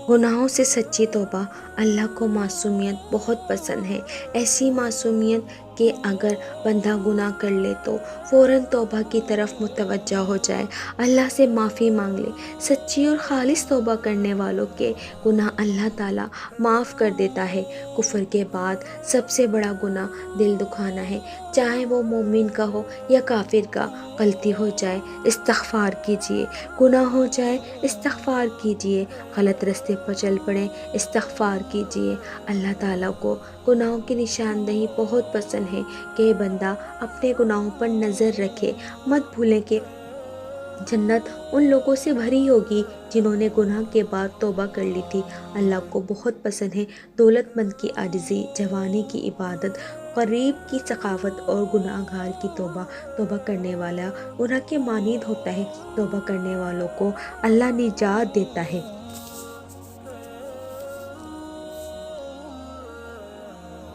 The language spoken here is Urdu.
گناہوں سے سچی توبہ اللہ کو معصومیت بہت پسند ہے، ایسی معصومیت کہ اگر بندہ گناہ کر لے تو فوراً توبہ کی طرف متوجہ ہو جائے، اللہ سے معافی مانگ لے۔ سچی اور خالص توبہ کرنے والوں کے گناہ اللہ تعالیٰ معاف کر دیتا ہے۔ کفر کے بعد سب سے بڑا گناہ دل دکھانا ہے، چاہے وہ مومن کا ہو یا کافر کا۔ غلطی ہو جائے استغفار کیجیے، گناہ ہو جائے استغفار کیجیے، غلط رستے پر چل پڑیں استغفار کیجیے۔ اللہ تعالیٰ کو گناہوں کی نشاندہی بہت پسند ہے کہ بندہ اپنے گناہوں پر نظر رکھے۔ مت بھولیں کہ جنت ان لوگوں سے بھری ہوگی جنہوں نے گناہ کے بعد توبہ کر لی تھی۔ اللہ کو بہت پسند ہے دولت مند کی عاجزی، جوانی کی عبادت، غریب کی سخاوت اور گناہ گار کی توبہ۔ توبہ کرنے والا گناہ کے مانند ہوتا ہے، توبہ کرنے والوں کو اللہ نجات دیتا ہے۔